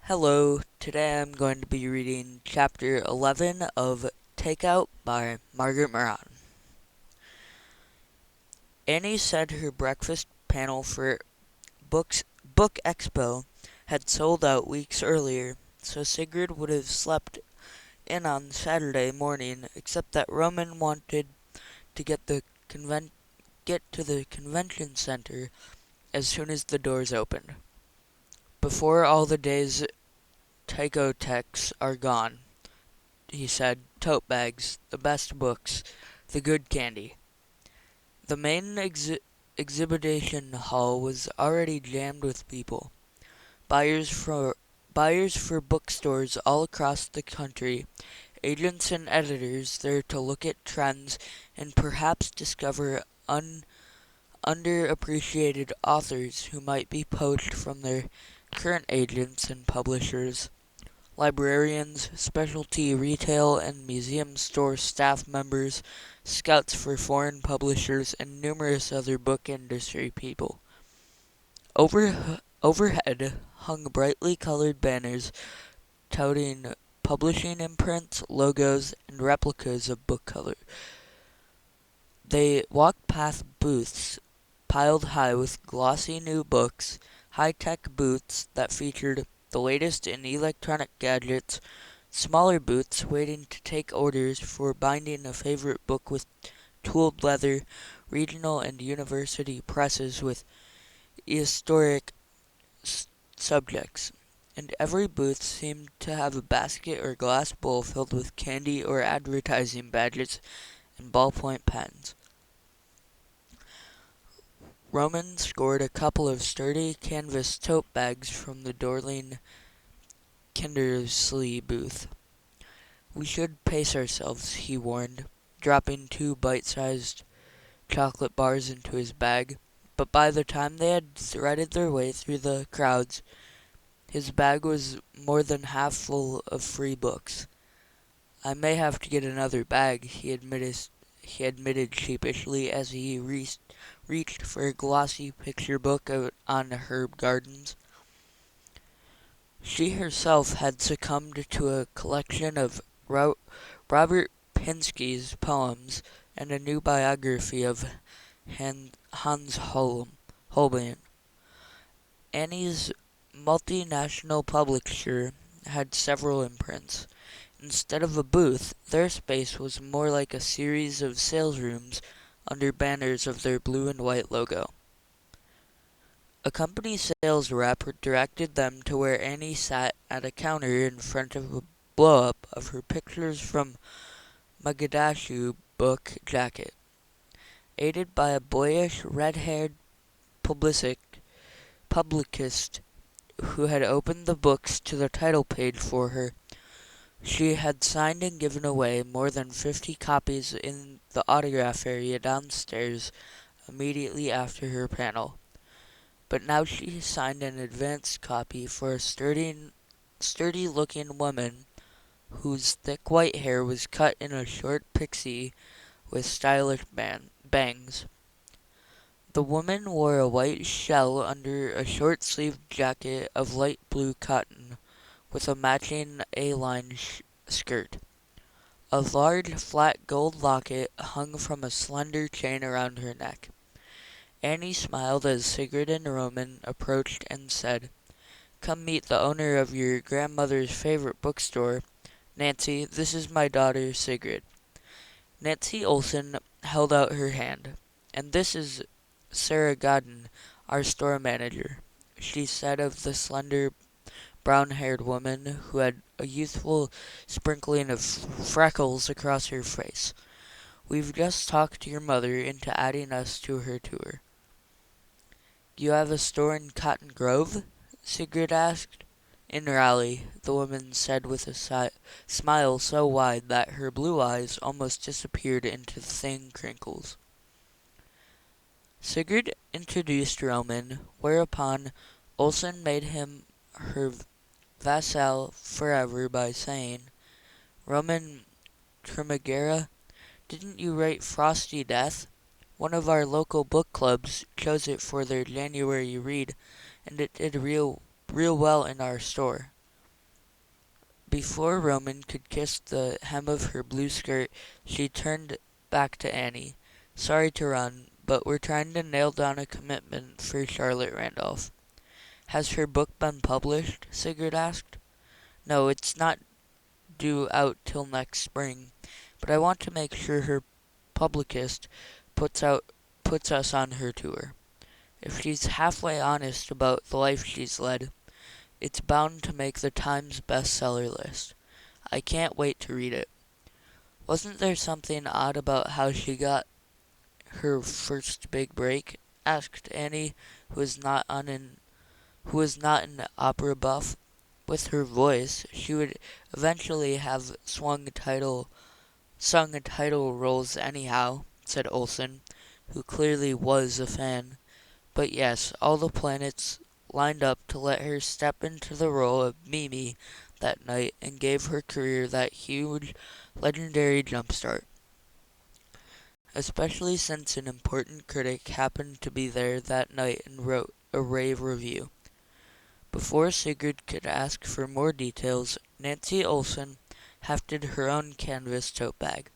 Hello, today I'm going to be reading Chapter 11 of Takeout by Margaret Maron. Annie said her breakfast panel for Book Expo had sold out weeks earlier, so Sigrid would have slept in on Saturday morning, except that Roman wanted to get to the convention center as soon as the doors opened, before all the day's takeotechs are gone. He said, tote bags, the best books, the good candy. The main exhibition hall was already jammed with people. Buyers for buyers for bookstores all across the country, agents and editors there to look at trends and perhaps discover underappreciated authors who might be poached from their current agents and publishers. Librarians, specialty retail and museum store staff members, scouts for foreign publishers, and numerous other book industry people. Overhead hung brightly colored banners touting publishing imprints, logos, and replicas of book color. They walked past booths piled high with glossy new books, high-tech booths that featured the latest in electronic gadgets, smaller booths waiting to take orders for binding a favorite book with tooled leather, regional and university presses with historic subjects, and every booth seemed to have a basket or glass bowl filled with candy or advertising badges and ballpoint pens. Roman scored a couple of sturdy canvas tote bags from the Dorling Kindersley booth. We should pace ourselves, he warned, dropping two bite-sized chocolate bars into his bag. But by the time they had threaded their way through the crowds, his bag was more than half full of free books. I may have to get another bag, he admitted sheepishly as he reached for a glossy picture book on herb gardens. She herself had succumbed to a collection of Robert Pinsky's poems and a new biography of Hans Holbein. Annie's multinational publisher had several imprints. Instead of a booth, their space was more like a series of sales rooms under banners of their blue and white logo. A company sales rep directed them to where Annie sat at a counter in front of a blow-up of her pictures from Mogadishu book jacket. Aided by a boyish, red-haired publicist who had opened the books to the title page for her, she had signed and given away more than 50 copies in the autograph area downstairs immediately after her panel. But now she signed an advance copy for a sturdy-looking woman whose thick white hair was cut in a short pixie with stylish bangs. The woman wore a white shell under a short-sleeved jacket of light blue cotton with a matching A-line skirt. A large, flat gold locket hung from a slender chain around her neck. Annie smiled as Sigrid and Roman approached and said, "Come meet the owner of your grandmother's favorite bookstore. Nancy, this is my daughter, Sigrid." Nancy Olson held out her hand. "And this is Sarah Godden, our store manager," she said of the slender, brown-haired woman who had a youthful sprinkling of freckles across her face. "We've just talked your mother into adding us to her tour." "You have a store in Cotton Grove?" Sigrid asked. "In Raleigh," the woman said with a smile so wide that her blue eyes almost disappeared into thin crinkles. Sigrid introduced Roman, whereupon Olson made him her vassal forever by saying, "Roman Trimagera, didn't you write Frosty Death? One of our local book clubs chose it for their January read, and it did real well in our store." Before Roman could kiss the hem of her blue skirt, she turned back to Annie. Sorry to run, but we're trying to nail down a commitment for Charlotte Randolph. Has her book been published? Sigrid asked. No, it's not due out till next spring, but I want to make sure her publicist puts us on her tour. If she's halfway honest about the life she's led, it's bound to make the Times bestseller list. I can't wait to read it. Wasn't there something odd about how she got her first big break? Asked Annie, who was not an opera buff. With her voice, she would eventually have sung title roles anyhow, said Olsen, who clearly was a fan. But yes, all the planets lined up to let her step into the role of Mimi that night and gave her career that huge, legendary jumpstart. Especially since an important critic happened to be there that night and wrote a rave review. Before Sigrid could ask for more details, Nancy Olsen hefted her own canvas tote bag.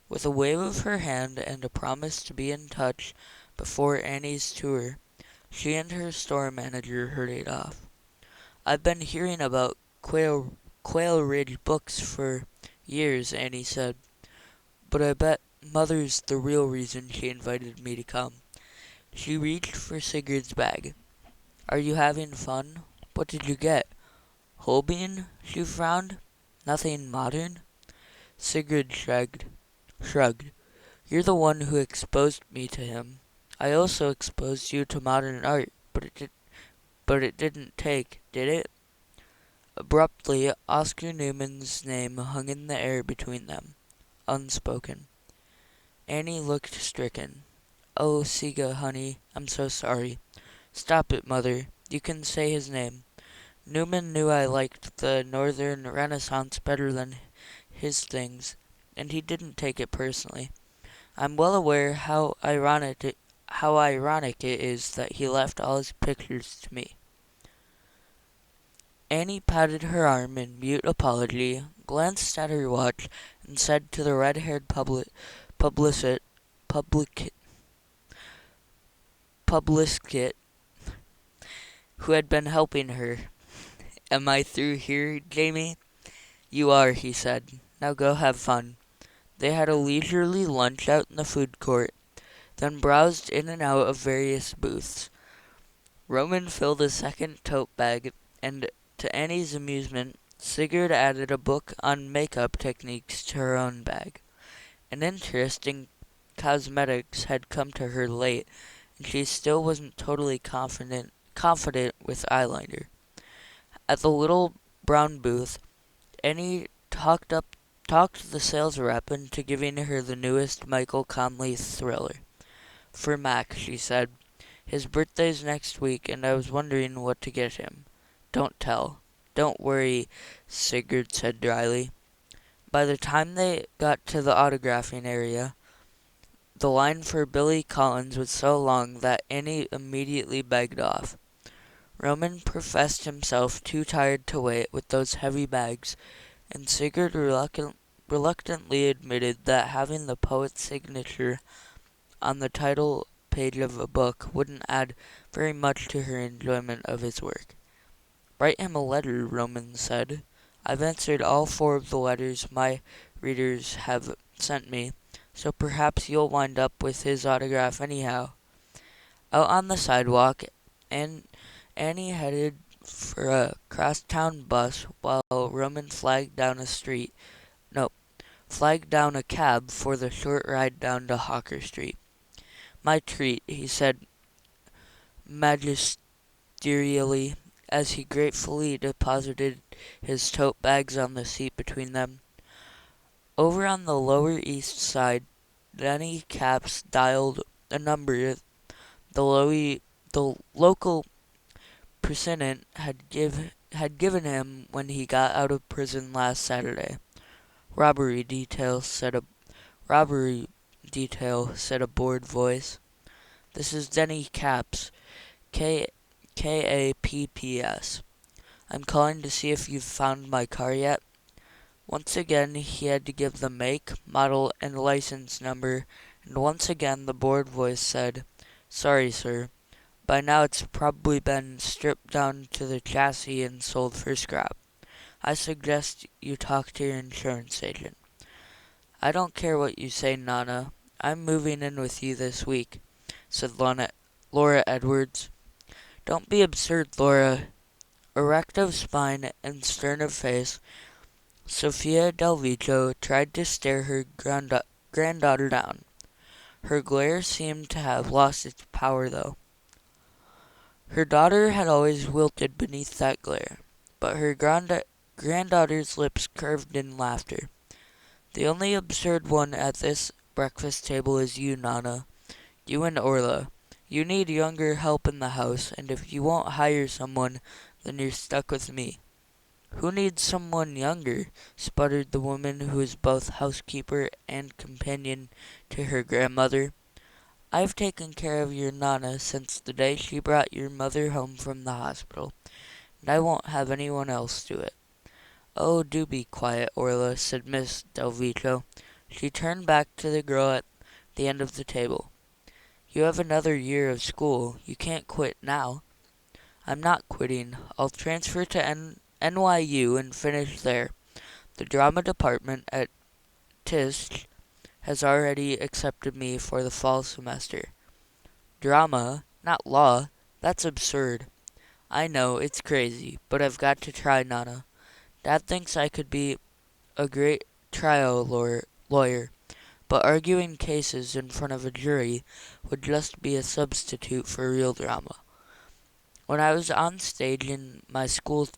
With a wave of her hand and a promise to be in touch before Annie's tour, she and her store manager hurried off. I've been hearing about Quail Ridge books for years, Annie said, but I bet Mother's the real reason she invited me to come. She reached for Sigurd's bag. Are you having fun? What did you get? Holbein? She frowned. Nothing modern? Sigrid shrugged. You're the one who exposed me to him. I also exposed you to modern art, but it didn't take, did it? Abruptly, Oscar Newman's name hung in the air between them, unspoken. Annie looked stricken. Oh, Siga, honey, I'm so sorry. Stop it, Mother. You can say his name. Newman knew I liked the Northern Renaissance better than his things, and he didn't take it personally. I'm well aware how ironic it is that he left all his pictures to me. Annie patted her arm in mute apology, glanced at her watch, and said to the red-haired publicist who had been helping her, Am I through here, Jamie? You are, he said. Now go have fun. They had a leisurely lunch out in the food court, then browsed in and out of various booths. Roman filled a second tote bag, and to Annie's amusement, Sigurd added a book on makeup techniques to her own bag. An interest in cosmetics had come to her late, and she still wasn't totally confident with eyeliner. At the little brown booth, Annie talked the sales rep into giving her the newest Michael Conley thriller. For Mac, she said. His birthday's next week, and I was wondering what to get him. Don't tell. Don't worry, Sigurd said dryly. By the time they got to the autographing area, the line for Billy Collins was so long that Annie immediately begged off. Roman professed himself too tired to wait with those heavy bags, and Sigurd reluctantly admitted that having the poet's signature on the title page of a book wouldn't add very much to her enjoyment of his work. Write him a letter, Roman said. I've answered all 4 of the letters my readers have sent me, so perhaps you'll wind up with his autograph anyhow. Out on the sidewalk, Annie headed for a crosstown bus while Roman flagged down a cab for the short ride down to Hawker Street. My treat, he said magisterially as he gratefully deposited his tote bags on the seat between them. Over on the Lower East Side, Denny Capps dialed a number the local president had given him when he got out of prison last Saturday. Robbery detail, said a bored voice. This is Denny Capps, Kapps. I'm calling to see if you've found my car yet." Once again he had to give the make, model, and license number, and once again the bored voice said, "Sorry, sir. By now it's probably been stripped down to the chassis and sold for scrap. I suggest you talk to your insurance agent." "I don't care what you say, Nana. I'm moving in with you this week," said Laura Edwards. "Don't be absurd, Laura." Erect of spine and stern of face, Sophia Delvico tried to stare her granddaughter down. Her glare seemed to have lost its power, though. Her daughter had always wilted beneath that glare, but her granddaughter's lips curved in laughter. "The only absurd one at this breakfast table is you, Nana. You and Orla. You need younger help in the house, and if you won't hire someone, then you're stuck with me." "Who needs someone younger?" sputtered the woman who was both housekeeper and companion to her grandmother. "I've taken care of your Nana since the day she brought your mother home from the hospital, and I won't have anyone else do it." "Oh, do be quiet, Orla," said Miss Delvico. She turned back to the girl at the end of the table. "You have another year of school. You can't quit now." "I'm not quitting. I'll transfer to NYU and finish there. The drama department at Tisch has already accepted me for the fall semester." "Drama, not law. That's absurd." "I know, it's crazy, but I've got to try, Nana. Dad thinks I could be a great trial lawyer, but arguing cases in front of a jury would just be a substitute for real drama. When I was on stage in my school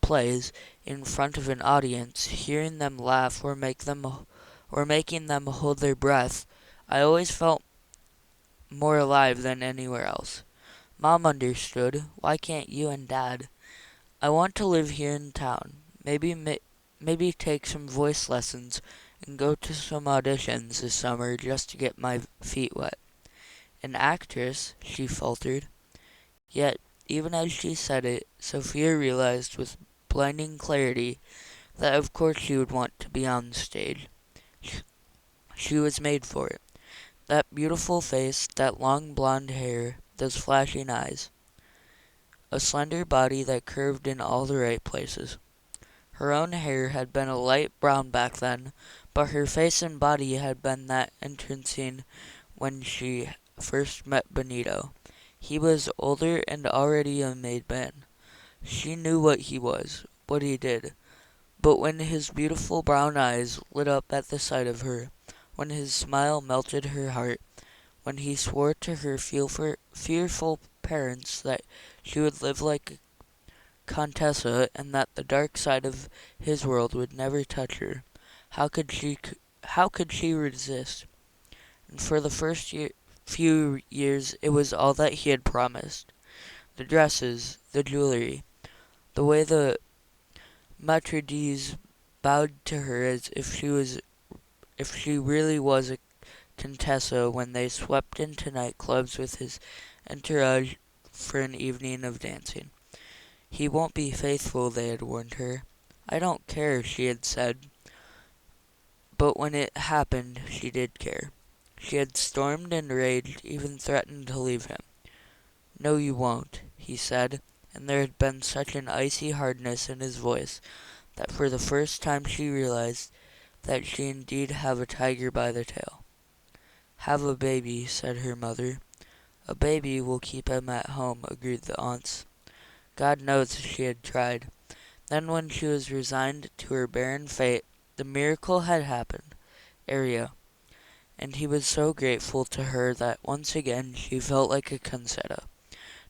plays in front of an audience, hearing them laugh or making them hold their breath, I always felt more alive than anywhere else. Mom understood. Why can't you and Dad? I want to live here in town. Maybe take some voice lessons and go to some auditions this summer just to get my feet wet." "An actress," she faltered. Yet, even as she said it, Sophia realized with blinding clarity that of course she would want to be on stage. She was made for it. That beautiful face, that long blonde hair, those flashing eyes. A slender body that curved in all the right places. Her own hair had been a light brown back then, but her face and body had been that entrancing when she first met Benito. He was older and already a made man. She knew what he was, what he did. But when his beautiful brown eyes lit up at the sight of her, when his smile melted her heart, when he swore to her fearful parents that she would live like a Contessa and that the dark side of his world would never touch her, how could she resist? And for the few years it was all that he had promised. The dresses, the jewelry, the way the maitres bowed to her as if she really was a Contessa when they swept into nightclubs with his entourage for an evening of dancing. "He won't be faithful," they had warned her. "I don't care," she had said. But when it happened, she did care. She had stormed and raged, even threatened to leave him. "No, you won't," he said, and there had been such an icy hardness in his voice that for the first time she realized that she indeed had a tiger by the tail. "Have a baby," said her mother. "A baby will keep him at home," agreed the aunts. God knows she had tried. Then when she was resigned to her barren fate, the miracle had happened. Aria. And he was so grateful to her that once again she felt like a Concetta.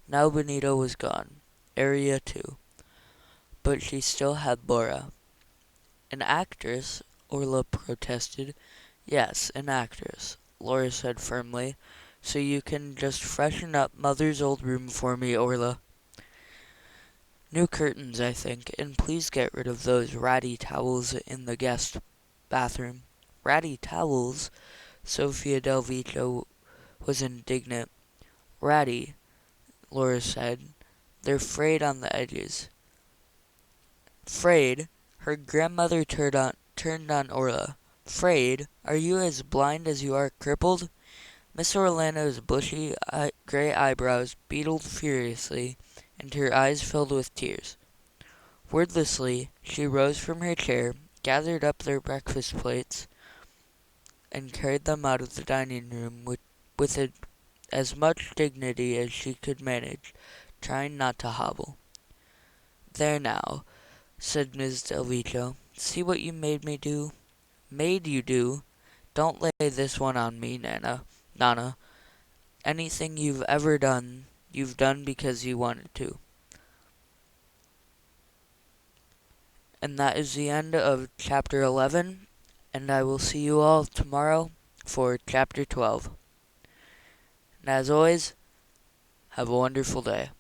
Now Benito was gone. Aria too. But she still had Laura. "An actress?" Orla protested. "Yes, an actress," Laura said firmly. "So you can just freshen up Mother's old room for me, Orla. New curtains, I think, and please get rid of those ratty towels in the guest bathroom." "Ratty towels?" Sophia Delvico was indignant. "Ratty," Laura said. "They're frayed on the edges." Frayed, her grandmother turned on Orla. Frayed, are you as blind as you are crippled? Miss Orlando's bushy gray eyebrows beetled furiously, and her eyes filled with tears. Wordlessly, she rose from her chair, gathered up their breakfast plates, and carried them out of the dining room with as much dignity as she could manage, trying not to hobble. "There now," said Miss Delvecchio. "See what you made me do." "Made you do? Don't lay this one on me, Nana. Anything you've ever done, you've done because you wanted to." And that is the end of chapter 11, and I will see you all tomorrow for chapter 12. And as always, have a wonderful day.